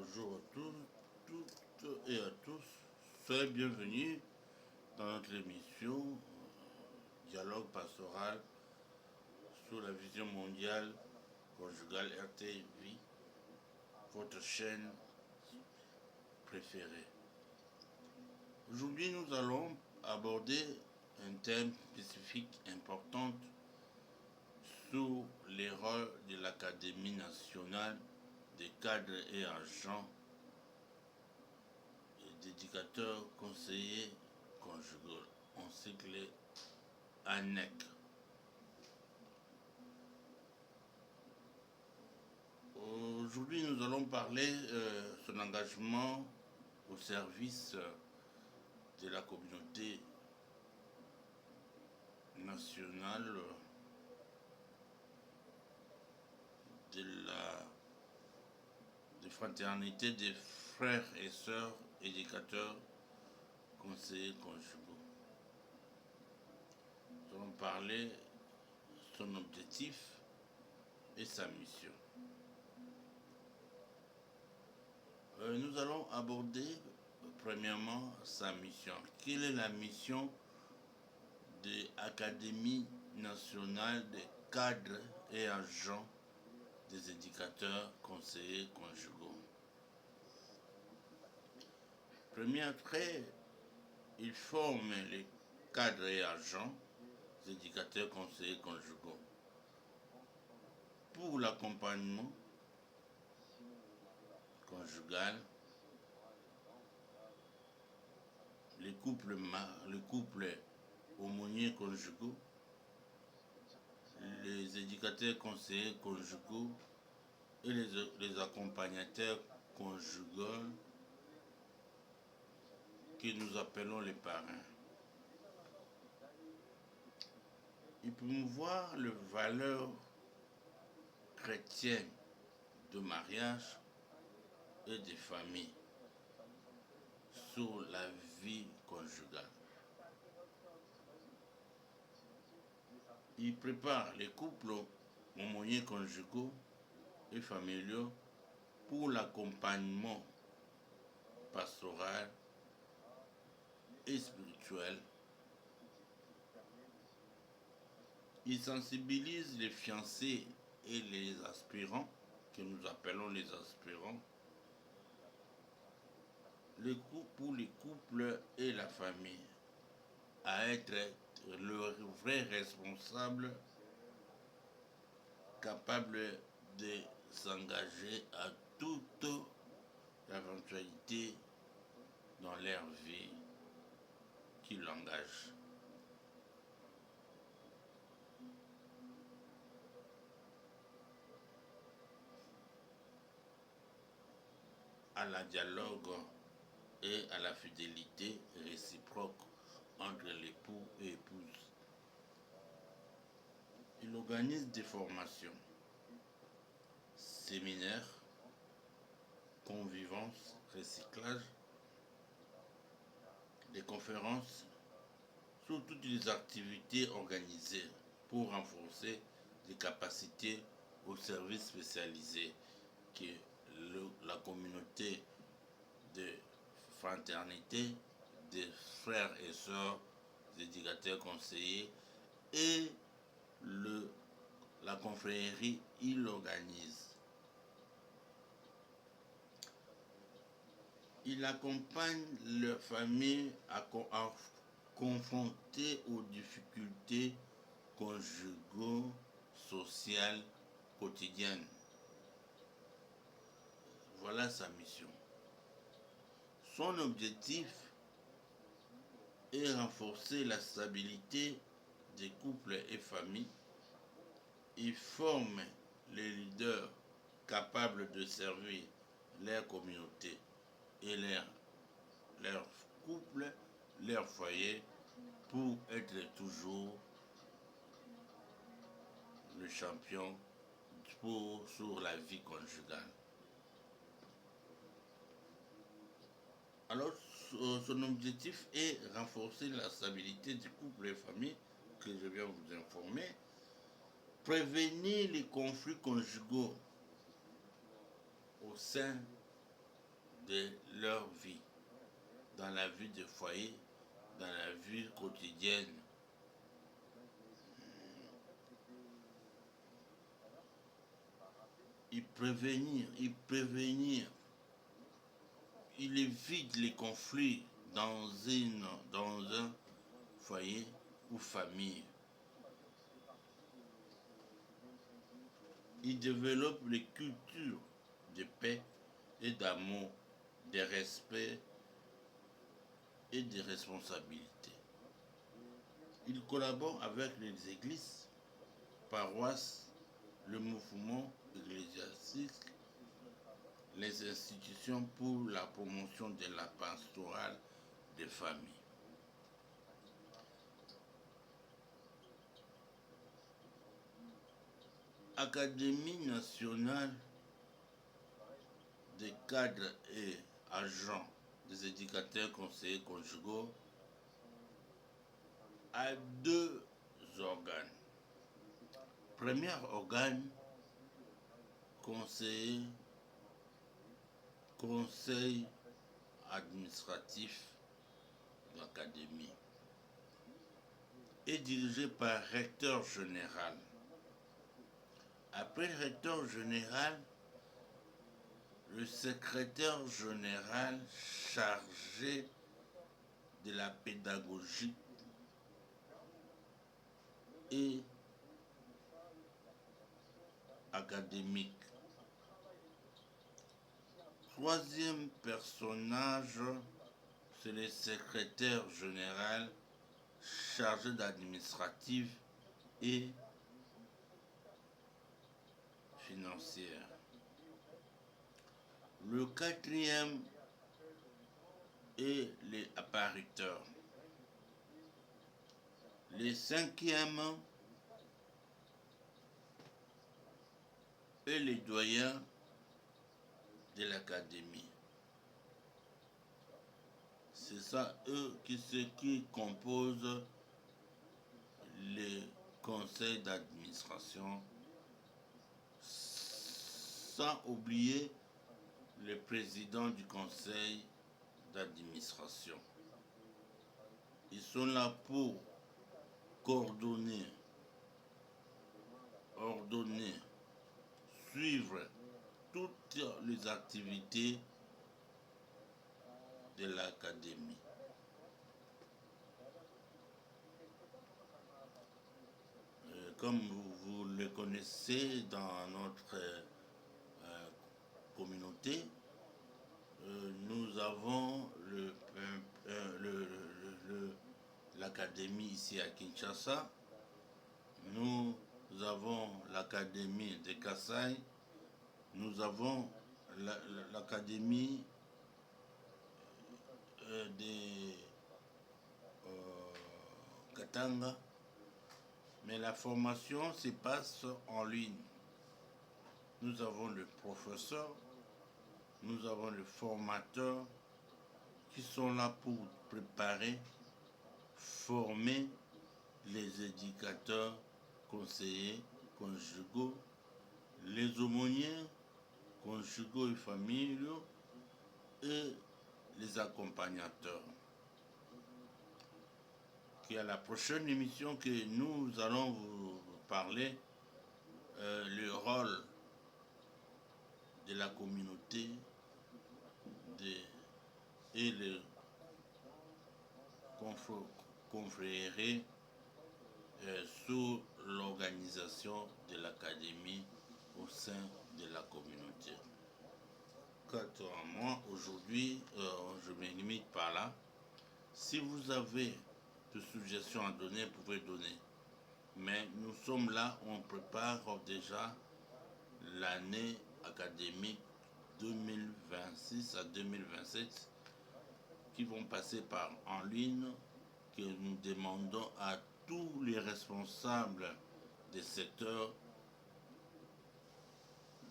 Bonjour à tous, toutes et à tous. Soyez bienvenus dans notre émission Dialogue pastoral sur la vision mondiale conjugale RTV, votre chaîne préférée. Aujourd'hui, nous allons aborder un thème spécifique important sur les rôles de l'Académie nationale des cadres et agents d'éducateurs, conseillers conjugaux, en cycle ANEC. Aujourd'hui, nous allons parler de son engagement au service de la communauté nationale de fraternité des frères et sœurs éducateurs, conseillers conjugaux. Nous allons parler de son objectif et sa mission. Nous allons aborder premièrement sa mission. Quelle est la mission de l'Académie nationale des cadres et agents des éducateurs, conseillers conjugaux? Premier trait, il forme les cadres et agents des éducateurs, conseillers conjugaux pour l'accompagnement conjugal, les couples aumôniers conjugaux, les éducateurs conseillers conjugaux et les accompagnateurs conjugaux que nous appelons les parrains. Il promouvoir les valeurs chrétiennes de mariage et de famille sur la vie conjugale. Il prépare les couples aumôniers conjugaux et familiaux pour l'accompagnement pastoral et spirituel. Il sensibilise les fiancés et les aspirants, que nous appelons les aspirants, pour les couples et la famille, à être le vrai responsable, capable de s'engager à toute éventualité dans leur vie qui l'engage. À la dialogue et à la fidélité réciproque entre l'époux et épouse. Il organise des formations, séminaires, convivences, recyclage, des conférences sur toutes les activités organisées pour renforcer les capacités aux services spécialisés que la communauté de fraternité, des frères et sœurs, des éducateurs conseillers et la confrérie, il organise. Il accompagne leurs familles à confronter aux difficultés conjugaux, sociales, quotidiennes. Voilà sa mission. Son objectif est renforcer la stabilité des couples et familles. Il forme les leaders capables de servir leur communauté et leur couple, leur foyer, pour être toujours le champion sur la vie conjugale. Alors, son objectif est renforcer la stabilité du couple et famille, que je viens vous informer, prévenir les conflits conjugaux au sein de leur vie, dans la vie de foyer, dans la vie quotidienne. Il évite les conflits dans un foyer ou famille. Il développe les cultures de paix et d'amour, de respect et de responsabilité. Il collabore avec les églises, paroisses, le mouvement ecclésiastique, les institutions pour la promotion de la pastorale des familles. Académie nationale des cadres et agents des éducateurs conseillers conjugaux a deux organes. Premier organe, conseil administratif de l'académie, est dirigé par recteur général. Après le recteur général, le secrétaire général chargé de la pédagogie et académique. Troisième personnage, c'est le secrétaire général chargé d'administratif et financière. Le quatrième est les appariteurs. Le cinquième est les doyens de l'académie. C'est ça, eux, qui composent le conseil d'administration, sans oublier le président du conseil d'administration. Ils sont là pour coordonner, ordonner, suivre toutes les activités de l'académie. Comme vous le connaissez dans notre communauté, nous avons l'académie ici à Kinshasa, nous avons l'académie de Kassai, nous avons l'académie de Katanga, mais la formation se passe en ligne. Nous avons le professeur, nous avons les formateurs qui sont là pour préparer, former les éducateurs, conseillers, conjugaux, les aumôniers, conjugaux et familiaux et les accompagnateurs. Qui à la prochaine émission que nous allons vous parler le rôle de la communauté et le confrérie sous l'organisation de l'académie au sein de la communauté. Quant à moi, aujourd'hui, je me limite par là. Si vous avez des suggestions à donner, vous pouvez donner. Mais nous sommes là, on prépare déjà l'année académique 2026 à 2027 qui vont passer par en ligne, que nous demandons à tous les responsables des secteurs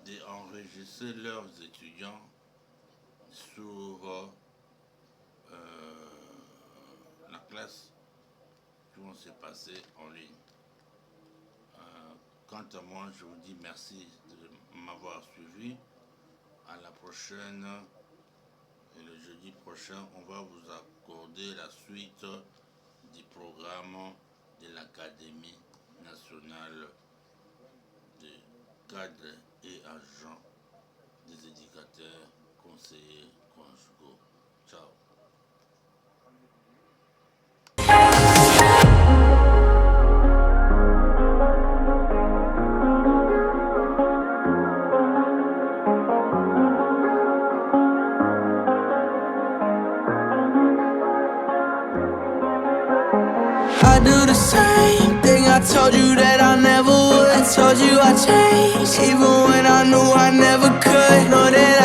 d'enregistrer leurs étudiants sur la classe qui vont se passer en ligne. Quant à moi, je vous dis merci de m'avoir suivi. À la prochaine Et le jeudi prochain, on va vous accorder la suite du programme de l'Académie nationale des cadres et agents des éducateurs, conseillers conjugaux. Ciao. I do the same thing I told you that I never would. I told you I changed, even when I knew I never could. Know that